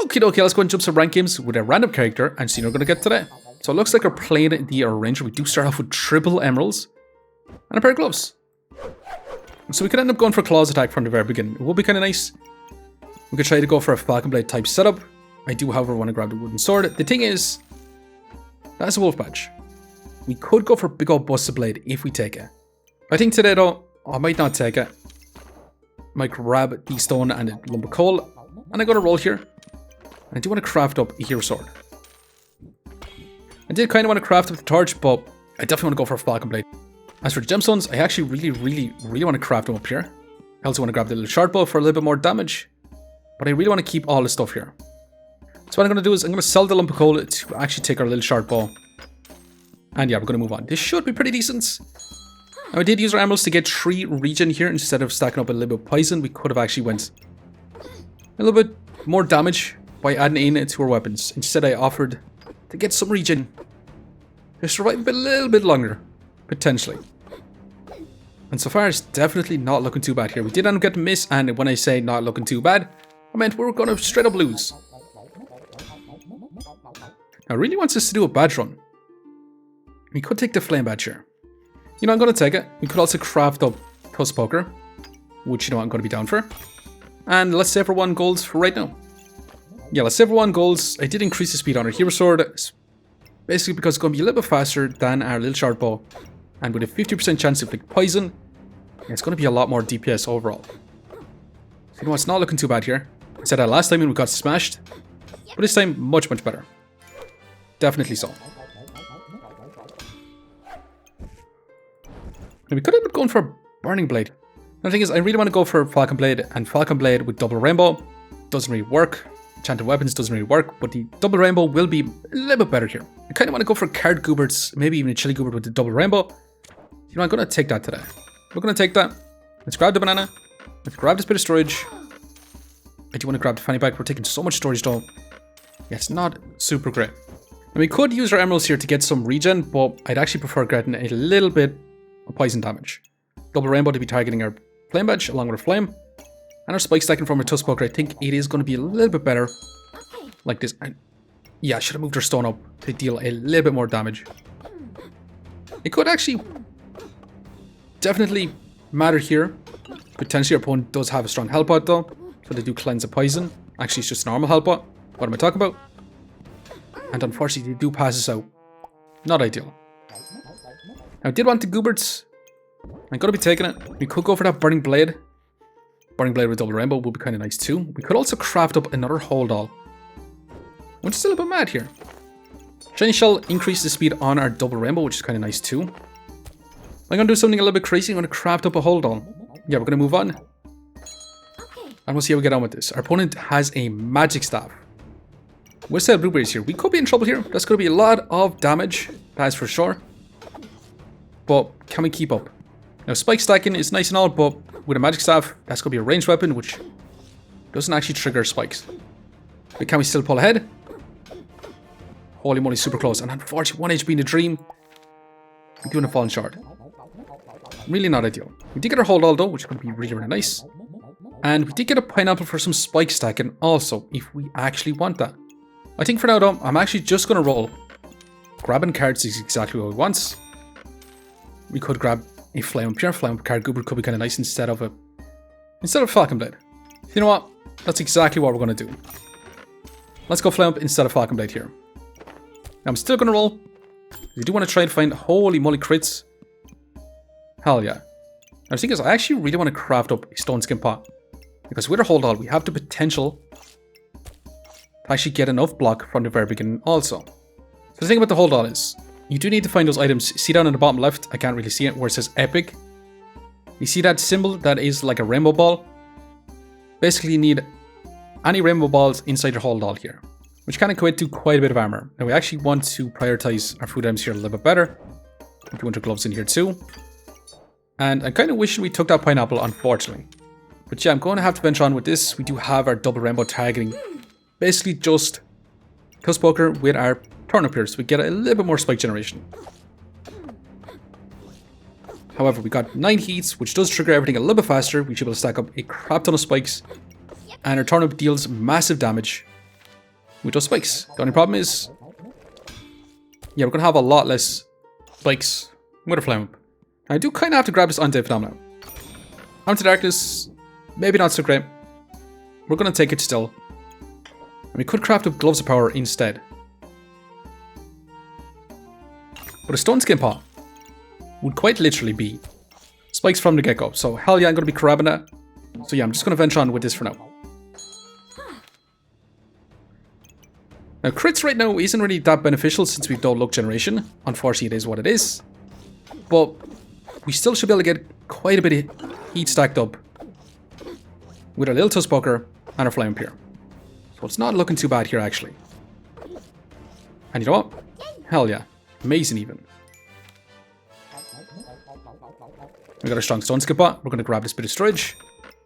Okay, let's go and jump some rank games with a random character and see what we're going to get today. So it looks like we're playing the Ranger. We do start off with triple emeralds and a pair of gloves. So we could end up going for claws attack from the very beginning. It would be kind of nice. We could try to go for a falcon blade type setup. I do, however, want to grab the wooden sword. The thing is, that's a wolf badge. We could go for big old busted blade if we take it. I think today though, I might not take it. Might grab the stone and a lump of coal. And I got a roll here. And I do want to craft up a hero sword. I did kind of want to craft up the torch, but I definitely want to go for a falcon blade. As for the gemstones, I actually really want to craft them up here. I also want to grab the little short bow for a little bit more damage. But I really want to keep all the stuff here. So what I'm going to do is I'm going to sell the lump of coal to actually take our little short bow. And yeah, we're going to move on. This should be pretty decent. Now I did use our emeralds to get 3 regen here instead of stacking up a little bit of poison. We could have actually went a little bit more damage by adding in to our weapons. Instead I offered to get some regen. To survive a little bit longer. Potentially. And so far it's definitely not looking too bad here. We did end up getting miss, and when I say not looking too bad, I meant we were going to straight up lose. Now it really wants us to do a badge run. We could take the flame badge here. You know, I'm going to take it. We could also craft up Tusk Poker, which you know I'm going to be down for. And let's save for 1 gold for right now. Yeah, let's save for 1 gold. I did increase the speed on our hero sword, basically because it's going to be a little bit faster than our little short bow. And with a 50% chance to inflict poison, it's going to be a lot more DPS overall. So you know, it's not looking too bad here. I said that last time and we got smashed, but this time much better. Definitely so. Now we could end up going for a burning blade. The thing is, I really want to go for falcon blade, and falcon blade with double rainbow doesn't really work. Enchanted Weapons doesn't really work, but the double rainbow will be a little bit better here. I kind of want to go for card gooberts, maybe even a chili goobert with the double rainbow. You know, I'm going to take that today. We're going to take that. Let's grab the banana. Let's grab this bit of storage. I do want to grab the fanny pack. We're taking so much storage though. Yeah, it's not super great. And we could use our emeralds here to get some regen, but I'd actually prefer getting a little bit of poison damage. Double rainbow to be targeting our flame badge along with a flame. And our spike stacking from our Tusk Poker, I think it is going to be a little bit better. Like this. Yeah, I should have moved our stone up to deal a little bit more damage. It could actually definitely matter here. Potentially our opponent does have a strong health pot though. So they do cleanse the poison. Actually, it's just a normal health pot. What am I talking about? And unfortunately, they do pass us out. Not ideal. Now, I did want the gooberts. I'm going to be taking it. We could go for that burning blade. Burning blade with double rainbow would be kind of nice too. We could also craft up another hold all. Which is still a bit mad here. Shiny Shell increase the speed on our double rainbow, which is kind of nice too. I'm going to do something a little bit crazy. I'm going to craft up a hold all. Yeah, we're going to move on. And we'll see how we get on with this. Our opponent has a magic staff. We'll sell blueberries here. We could be in trouble here. That's going to be a lot of damage. That is for sure. But can we keep up? Now, spike stacking is nice and all, but with a magic staff, that's going to be a ranged weapon, which doesn't actually trigger spikes. But can we still pull ahead? Holy moly, super close. And unfortunately, 1 HP in the dream. We're doing a fallen shard. Really not ideal. We did get our hold all though, which is going to be really nice. And we did get a pineapple for some spike stacking also, if we actually want that. I think for now though, I'm actually just going to roll. Grabbing cards is exactly what we want. We could grab a flame up here. Flame up card goober could be kind of nice instead of falcon blade. You know what? That's exactly what we're going to do. Let's go flame up instead of falcon blade here. Now I'm still going to roll. I do want to try and find holy moly crits. Hell yeah. Now the thing is, I actually really want to craft up a stone skin pot. Because with our hold all, we have the potential to actually get enough block from the very beginning also. So the thing about the hold all is, you do need to find those items. See down in the bottom left, I can't really see it, where it says epic. You see that symbol that is like a rainbow ball? Basically you need any rainbow balls inside your hold all here. Which can equate to quite a bit of armor. Now we actually want to prioritize our food items here a little bit better. We want our gloves in here too. And I'm kind of wishing we took that pineapple, unfortunately. But yeah, I'm going to have to venture on with this. We do have our double rainbow targeting. Basically just Tusk Poker with our turnip here, so we get a little bit more spike generation. However, we got 9 heats, which does trigger everything a little bit faster. We should be able to stack up a crap ton of spikes. And our turnip deals massive damage. with those spikes. The only problem is, yeah, we're going to have a lot less spikes with a flame whip. I do kind of have to grab this undead phenomenon. Onto darkness, maybe not so great. We're going to take it still. And we could craft up gloves of power instead. But a stone skin pot would quite literally be spikes from the get-go. So hell yeah, I'm going to be grabbing that. So yeah, I'm just going to venture on with this for now. Now crits right now isn't really that beneficial since we've done luck generation. Unfortunately, it is what it is. But we still should be able to get quite a bit of heat stacked up with our little tusk poker and our flame pier. So it's not looking too bad here actually. And you know what? Hell yeah. Amazing even. We got a strong stone skip bot. We're going to grab this bit of storage.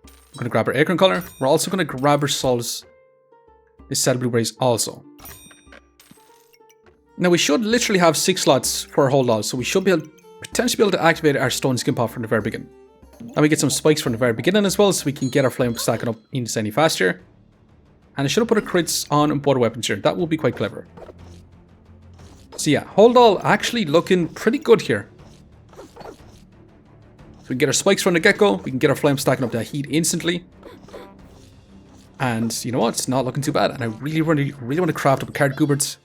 We're going to grab our acorn color. We're also going to grab ourselves this set of blueberries also. Now we should literally have 6 slots for our hold all, so we should be able, potentially be able to activate our stone skin pot from the very beginning. And we get some spikes from the very beginning as well, so we can get our flame stacking up insanely faster. And I should have put our crits on both weapons here. That will be quite clever. So yeah, hold all actually looking pretty good here. So we can get our spikes from the get-go. We can get our flame stacking up that heat instantly. And you know what? It's not looking too bad. And I really want to craft up a card Goobert.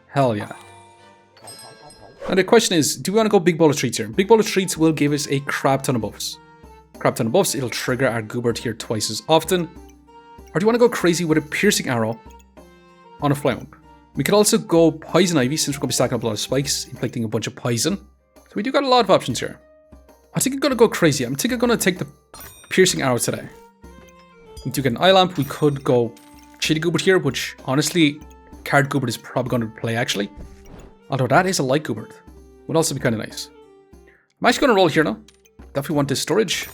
Hell yeah. And the question is, do we want to go big bowl of treats here? Big bowl of treats will give us a crap ton of buffs. Crap ton of buffs. It'll trigger our Goobert here twice as often. Or do you want to go crazy with a piercing arrow on a flame whip? We could also go poison ivy since we're going to be stacking up a lot of spikes, inflicting a bunch of poison. So we do got a lot of options here. I think I'm going to go crazy. I think I'm going to take the piercing arrow today. We do get an eye lamp. We could go Chitty Goobert here, which honestly, card Goobert is probably going to play actually. Although that is a light Goobert. Would also be kind of nice. I'm actually going to roll here now. Definitely want this storage.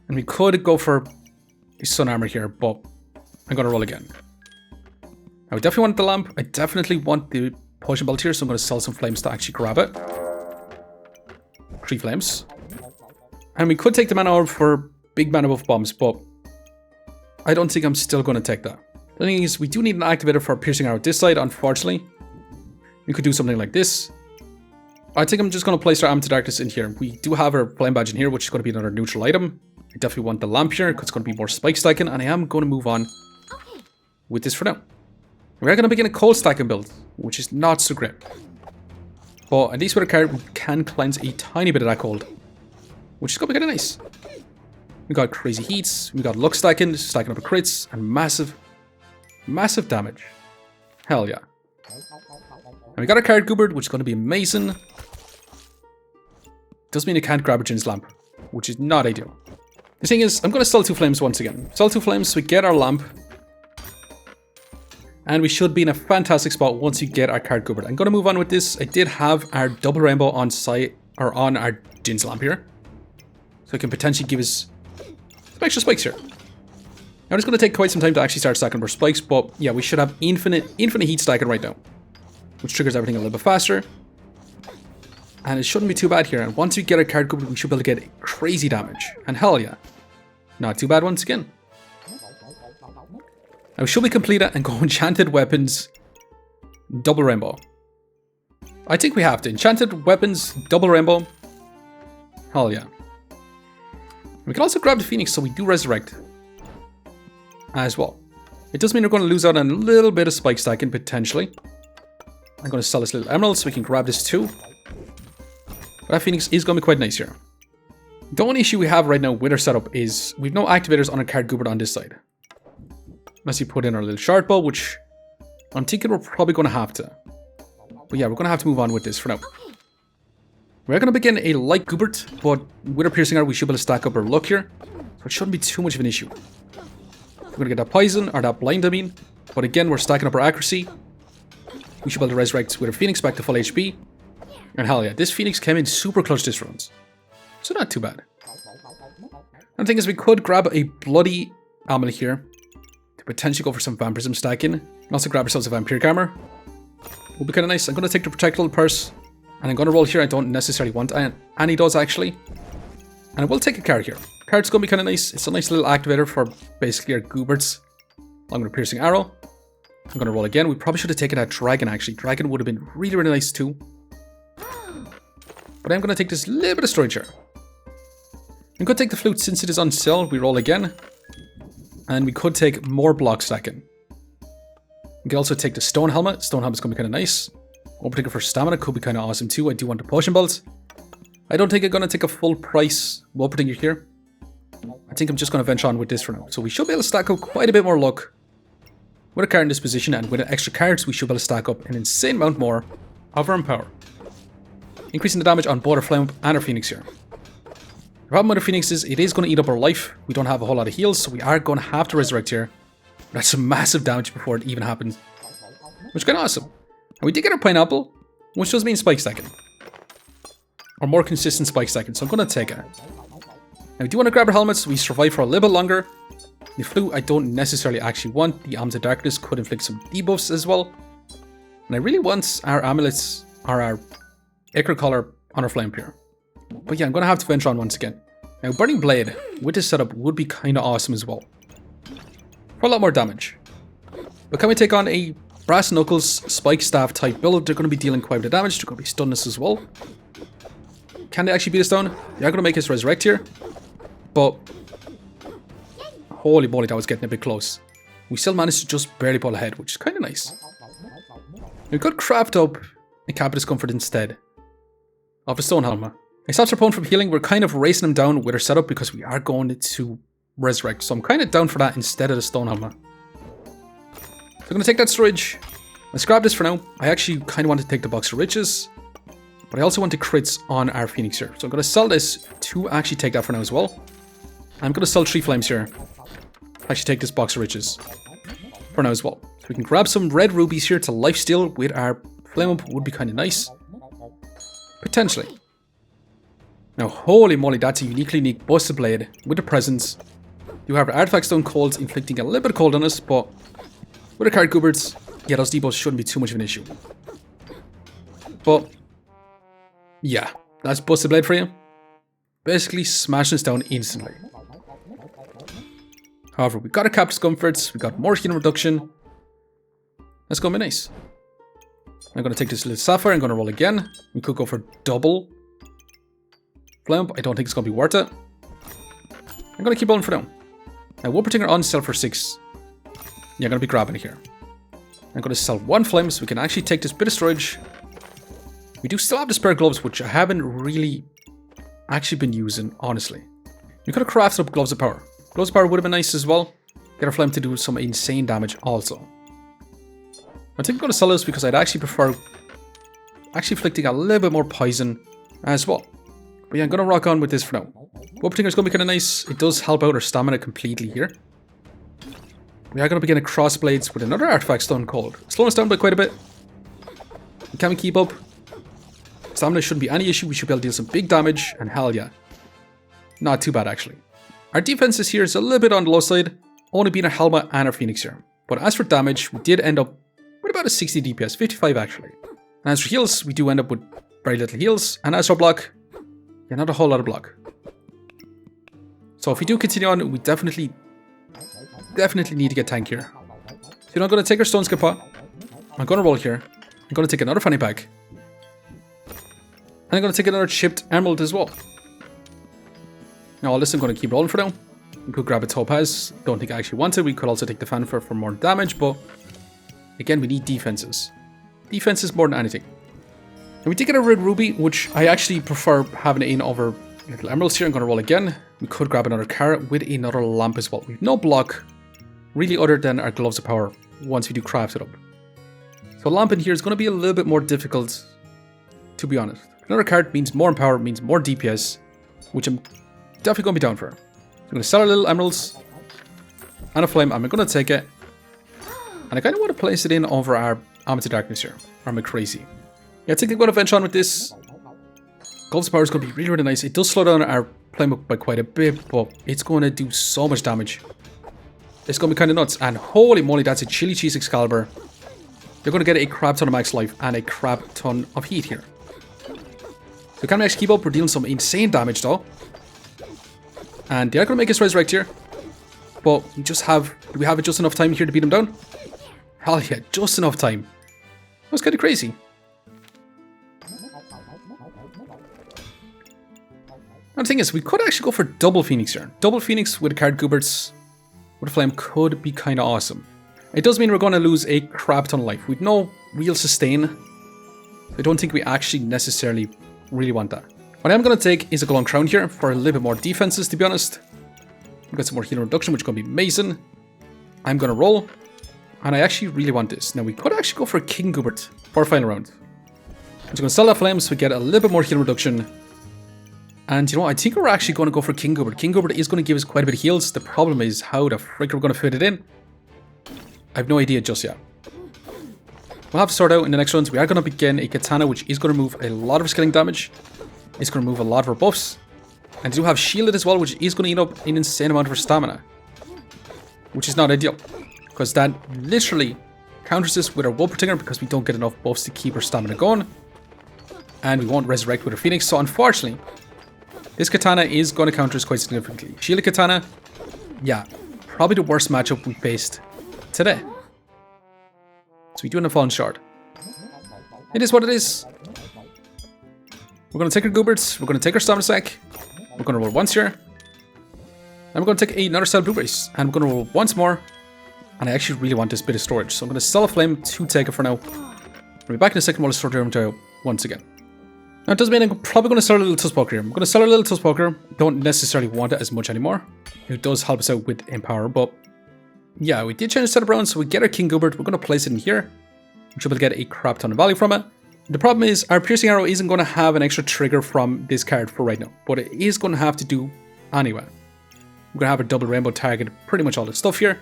And we could go for a sun armor here, but I'm going to roll again. I definitely want the lamp. I definitely want the potion belt here, so I'm going to sell some flames to actually grab it. 3 flames. And we could take the mana orb for big mana buff bombs, but I don't think I'm still going to take that. The thing is, we do need an activator for piercing arrow this side, unfortunately. We could do something like this. I think I'm just going to place our Enchanted Darkness in here. We do have our flame badge in here, which is going to be another neutral item. I definitely want the lamp here, because it's going to be more spike stacking, and I am going to move on with this for now. We're going to begin a cold stacking build, which is not so great. But at least with a card, we can cleanse a tiny bit of that cold, which is going to be kind of nice. We got crazy heats, we got luck stacking, stacking up a crits, and massive damage. Hell yeah. And we got a card Goobert, which is going to be amazing. Does mean I can't grab a Jin's lamp, which is not ideal. The thing is, I'm going to sell 2 flames once again. Sell 2 flames, so we get our lamp. And we should be in a fantastic spot once we get our card Goobert. I'm going to move on with this. I did have our double rainbow on site, or on our Jin's lamp here. So it can potentially give us some extra spikes here. Now it's going to take quite some time to actually start stacking more spikes, but yeah, we should have infinite heat stacking right now. Which triggers everything a little bit faster. And it shouldn't be too bad here. And once we get our card Goobert, we should be able to get crazy damage. And hell yeah. Not too bad once again. Now should we complete it and go Enchanted Weapons, double rainbow? I think we have to. Enchanted Weapons, double rainbow. Hell yeah. We can also grab the Phoenix so we do resurrect as well. It does mean we're going to lose out on a little bit of spike stacking potentially. I'm going to sell this little emerald so we can grab this too. But that Phoenix is going to be quite nice here. The only issue we have right now with our setup is we've no activators on our card Goobert on this side. Unless you put in our little shard ball, which I'm thinking we're probably going to have to. But yeah, we're going to have to move on with this for now. We're going to begin a light Goobert, but with our piercing arrow, we should be able to stack up our luck here. So it shouldn't be too much of an issue. We're going to get that poison, or that blind, I mean. But again, we're stacking up our accuracy. We should be able to resurrect with our Phoenix back to full HP. And hell yeah, this Phoenix came in super clutch this round. So not too bad. And the thing is, we could grab a bloody amulet here to potentially go for some vampirism stacking. And also grab ourselves a vampiric armor. Will be kind of nice. I'm going to take the protectable purse. And I'm going to roll here. I don't necessarily want any does actually. And I will take a card here. Card's going to be kind of nice. It's a nice little activator for basically our Gooberts. Along with a piercing arrow. I'm going to roll again. We probably should have taken that dragon, actually. Dragon would have been really, really nice too. But I'm going to take this little bit of storage here. I'm going to take the flute since it is on sale. We roll again. And we could take more block stacking. We can also take the stone helmet. Stone helmet's going to be kind of nice. Opening for stamina could be kind of awesome too. I do want the potion belt. I don't think I'm going to take a full price opening here. I think I'm just going to venture on with this for now. So we should be able to stack up quite a bit more luck with a card in this position, and with extra cards we should be able to stack up an insane amount more of our power. Increasing the damage on both our Flame and our Phoenix here. The problem with the Phoenix is it is going to eat up our life. We don't have a whole lot of heals, so we are going to have to resurrect here. That's some massive damage before it even happens, which is kind of awesome. And we did get our pineapple, which does mean spike stacking. Or more consistent spike stacking, so I'm going to take it. Now we do want to grab our helmets. We survive for a little bit longer. The flute I don't necessarily actually want. The Arms of Darkness could inflict some debuffs as well. And I really want our amulets or our Ichor Collar on our Flame here. But yeah, I'm going to have to venture on once again. Now Burning Blade with this setup would be kind of awesome as well. For a lot more damage. But can we take on a Brass Knuckles Spike Staff type build? They're going to be dealing quite a bit of damage. They're going to be stunning us as well. Can they actually beat us down? They are going to make us resurrect here. But holy moly, that was getting a bit close. We still managed to just barely pull ahead, which is kind of nice. We could craft up a Cap of Discomfort instead of a Stone Helmet. It stops our opponent from healing. We're kind of racing him down with our setup because we are going to resurrect. So I'm kind of down for that instead of the Stone Helmet. So I'm going to take that storage. Let's grab this for now. I actually kind of want to take the Box of Riches. But I also want to crits on our Phoenix here. So I'm going to sell this to actually take that for now as well. I'm going to sell 3 flames here. Actually take this Box of Riches for now as well. So we can grab some red rubies here to lifesteal with our flame up. Would be kind of nice. Potentially. Now holy moly, that's a unique Busted Blade with the presence. You have Artifact Stone Cold inflicting a little bit of cold on us, but with a card Gooberts, yeah, those debuffs shouldn't be too much of an issue. But yeah, that's Busted Blade for you. Basically smashing us down instantly. However, we got a Cap Discomforts, we got more healing reduction. That's going to be nice. I'm going to take this little Sapphire, I'm going to roll again. We could go for double Flame. I don't think it's going to be worth it. I'm going to keep rolling for now. Now, one particular on sale for 6. Yeah, I'm going to be grabbing it here. I'm going to sell 1 Flame so we can actually take this bit of storage. We do still have the spare gloves, which I haven't really actually been using, honestly. We could have crafted up Gloves of Power. Gloves of Power would have been nice as well. Get our Flame to do some insane damage also. I think I'm going to sell this because I'd actually prefer actually inflicting a little bit more poison as well. But yeah, I'm going to rock on with this for now. What particular is going to be kind of nice. It does help out our stamina completely here. We are going to be getting Crossblades with another Artifact Stone Cold. Slowing us down by quite a bit. Can we keep up? Stamina shouldn't be any issue. We should be able to deal some big damage. And hell yeah. Not too bad actually. Our defenses here is a little bit on the low side. Only being a Helmet and our Phoenix here. But as for damage, we did end up with about a 60 DPS. 55 actually. And as for heals, we do end up with very little heals. And as for block, yeah, not a whole lot of block. So if we do continue on, we definitely need to get tank here. So I'm going to take our Stone Skip Pot. I'm going to roll here. I'm going to take another Fanny Pack. And I'm going to take another Chipped Emerald as well. Now all this I'm going to keep rolling for now. We could grab a Topaz. Don't think I actually want it. We could also take the Fanfare for more damage, but again, we need defenses. Defenses more than anything. And we did get a Red Ruby, which I actually prefer having it in over little emeralds here. I'm going to roll again. We could grab another carrot with another lamp as well. We have no block, really, other than our Gloves of Power once we do craft it up. So lamp in here is going to be a little bit more difficult, to be honest. Another card means more power, means more DPS, which I'm definitely going to be down for. So I'm going to sell our little emeralds and a flame. I'm going to take it. And I kind of want to place it in over our Arms of Darkness here. Or am I crazy? Yeah, I think I'm going to venture on with this. Gloves of Power is going to be really, really nice. It does slow down our flame up by quite a bit, but it's going to do so much damage. It's going to be kind of nuts. And holy moly, that's a Chili Cheese Excalibur. They're going to get a crap ton of max life and a crap ton of heat here. So can we actually keep up? We're dealing some insane damage though. And they are going to make us resurrect here. But we just have... Do we have just enough time here to beat them down? Hell yeah, just enough time. That was kind of crazy. Now the thing is, we could actually go for double Phoenix here. Double Phoenix with a card Gooberts with a flame could be kind of awesome. It does mean we're going to lose a crap ton of life. We've no real sustain. I don't think we actually necessarily really want that. What I'm going to take is a Golden Crown here for a little bit more defenses, to be honest. We've got some more healing reduction, which is going to be amazing. I'm going to roll. And I actually really want this. Now, we could actually go for King Goobert for a final round. I'm just going to sell that flame so we get a little bit more healing reduction. And you know what? I think we're actually going to go for King Goobert. King Goobert is going to give us quite a bit of heals. The problem is how the frick we're going to fit it in. I have no idea just yet. We'll have to sort out in the next rounds. We are going to begin a katana, which is going to remove a lot of our skilling damage. It's going to remove a lot of our buffs. And we do have shielded as well, which is going to eat up an insane amount of our stamina. Which is not ideal. Because that literally counters this with our Wool Protector because we don't get enough buffs to keep our stamina going. And we won't resurrect with our Phoenix. So unfortunately, this katana is going to counter us quite significantly. Shielded katana, yeah, probably the worst matchup we faced today. So we do end up falling short. It is what it is. We're going to take our Gooberts, we're going to take our stamina sack, we're going to roll once here, and we're going to take another set of blueberries, and we're going to roll once more, and I actually really want this bit of storage, so I'm going to sell a flame to take it for now. We'll be back in a second while I sort the inventory out once again. Now it does mean I'm probably going to sell a little Tusk Poker here. I'm going to sell a little Tusk Poker, don't necessarily want it as much anymore. It does help us out with Empower, but yeah, we did change the setup around, so we get our King Goobert, we're going to place it in here. We should be able to get a crap ton of value from it. The problem is our Piercing Arrow isn't going to have an extra trigger from this card for right now, but it is going to have to do anyway. We're going to have a double rainbow target, pretty much all the stuff here.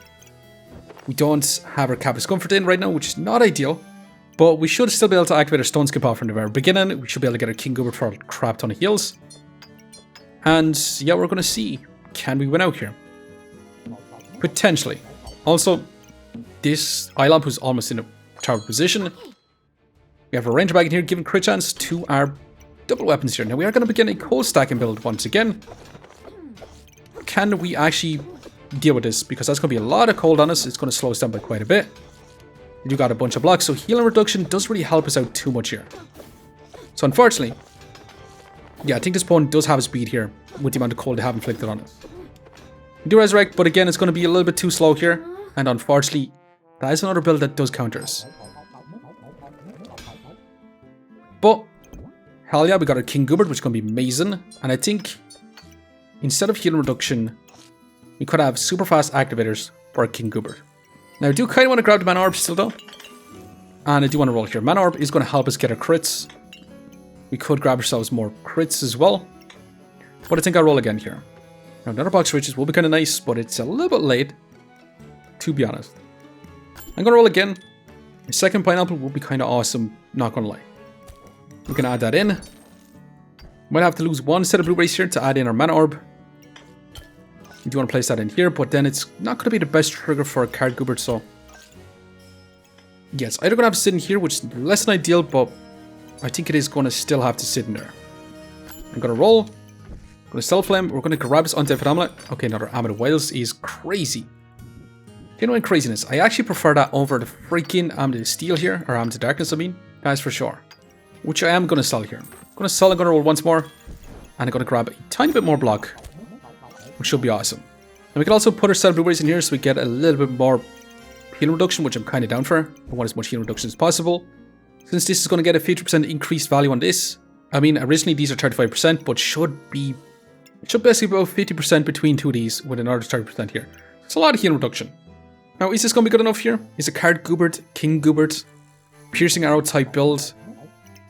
We don't have our Cap Discomfort in right now, which is not ideal, but we should still be able to activate our Stone Skip off from the very beginning. We should be able to get our King Goobert for a crap ton of heals. And yeah, we're going to see, can we win out here? Potentially. Also, this eye lamp was almost in a tower position. We have a ranger bag in here, giving crit chance to our double weapons here. Now we are going to begin a cold stacking build once again. Can we actually deal with this? Because that's going to be a lot of cold on us. It's going to slow us down by quite a bit. We do got a bunch of blocks, so healing reduction doesn't really help us out too much here. So unfortunately, yeah, I think this opponent does have a speed here with the amount of cold they have inflicted on us. We do resurrect, but again, it's going to be a little bit too slow here. And unfortunately, that is another build that does counter us. But, hell yeah, we got our King Goobert, which is going to be amazing. And I think, instead of healing reduction, we could have super fast activators for our King Goobert. Now, I do kind of want to grab the Mana Orb still, though. And I do want to roll here. Mana Orb is going to help us get our crits. We could grab ourselves more crits as well. But I think I'll roll again here. Now, another box of riches will be kind of nice, but it's a little bit late, to be honest. I'm going to roll again. The second pineapple will be kind of awesome, not going to lie. We can add that in. Might have to lose one set of blueberries here to add in our Mana Orb. We do want to place that in here, but then it's not going to be the best trigger for a card Goobert, so... yes, either going to have to sit in here, which is less than ideal, but I think it is going to still have to sit in there. I'm going to roll. I'm going to sell flame. We're going to grab this Undead Amulet. Okay, another Amulet of Wiles is crazy. Genuine craziness. I actually prefer that over the freaking Amulet of Steel here, or Amulet of Darkness, I mean. That's for sure. Which I am going to sell here. I'm going to sell, I'm going to roll once more. And I'm going to grab a tiny bit more block. Which should be awesome. And we can also put our set of blueberries in here so we get a little bit more healing reduction, which I'm kind of down for. I want as much healing reduction as possible. Since this is going to get a 50% increased value on this. I mean, originally these are 35%, but should basically be about 50% between two of these with another 30% here. It's a lot of healing reduction. Now, is this going to be good enough here? Is a card Goobert, King Goobert, Piercing Arrow type build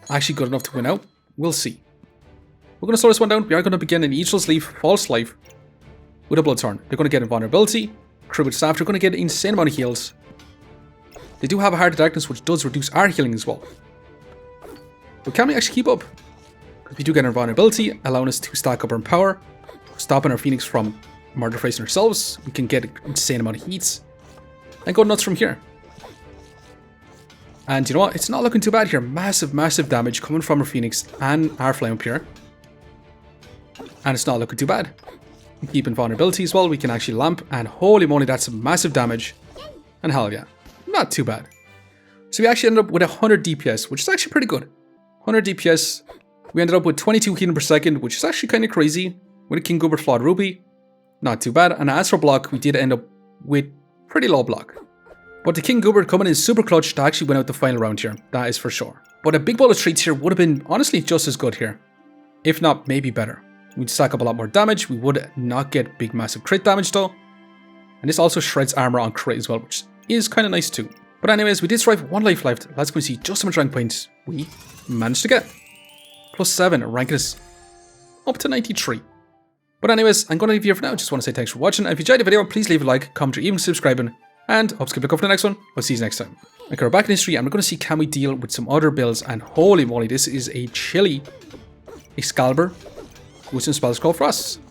actually good enough to win out? We'll see. We're going to slow this one down. We are going to begin an Aegeless Leaf, False Life, with a Bloodthorn. They're going to get Invulnerability. Crew with Staff, they're going to get an insane amount of heals. They do have a Heart of Darkness, which does reduce our healing as well. But can we actually keep up? Because we do get Invulnerability, allowing us to stack up our power, stopping our Phoenix from murder facing ourselves. We can get an insane amount of heats. And go nuts from here. And you know what? It's not looking too bad here. Massive, massive damage coming from our Phoenix and our Flame up here. And it's not looking too bad. We keep invulnerability as well. We can actually lamp. And holy moly, that's some massive damage. And hell yeah. not too bad. So we actually ended up with 100 DPS, which is actually pretty good. 100 DPS. We ended up with 22 healing per second, which is actually kind of crazy. With a King Goobert Flawed Ruby, not too bad. And as for block, we did end up with pretty low block. But the King Goobert coming in super clutch to actually win out the final round here, that is for sure. But a big bowl of treats here would have been honestly just as good here. If not, maybe better. We'd stack up a lot more damage, we would not get big massive crit damage though. And this also shreds armor on crit as well, which is kind of nice too. But anyways, we did survive 1 life left. Let's go see just how much rank points we managed to get. +7, ranking us up to 93. But anyways, I'm going to leave you here for now. Just want to say thanks for watching. And if you enjoyed the video, please leave a like, comment, or even subscribing. And hope to keep looking for the next one. We'll see you next time. Okay, we're back in history and we're going to see can we deal with some other builds. And holy moly, this is a chilly Excalibur with some spells called Frost. So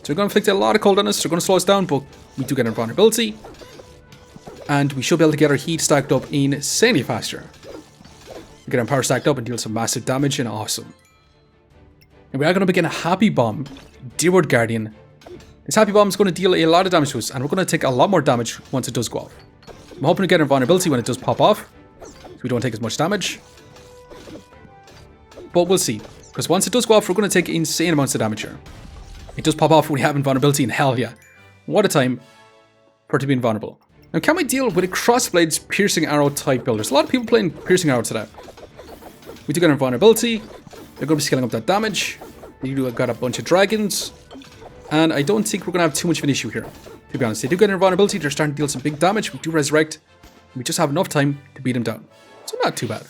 we're going to inflict a lot of cold on us. They're going to slow us down, but we do get invulnerability. And we should be able to get our heat stacked up insanely faster. We get our power stacked up and deal some massive damage and awesome. And we are going to begin a Happy Bomb, Dearwood Guardian. This Happy Bomb is going to deal a lot of damage to us, and we're going to take a lot more damage once it does go off. I'm hoping to get invulnerability when it does pop off, so we don't take as much damage. But we'll see, because once it does go off, we're going to take insane amounts of damage here. It does pop off when we have invulnerability, and hell yeah, what a time for it to be invulnerable. Now, can we deal with a Crossblades Piercing Arrow type build? There's a lot of people playing Piercing Arrow today. We do get invulnerability. They're going to be scaling up that damage. They do got a bunch of dragons. And I don't think we're going to have too much of an issue here, to be honest. They do get invulnerability. They're starting to deal some big damage. We do resurrect. We just have enough time to beat them down. So not too bad.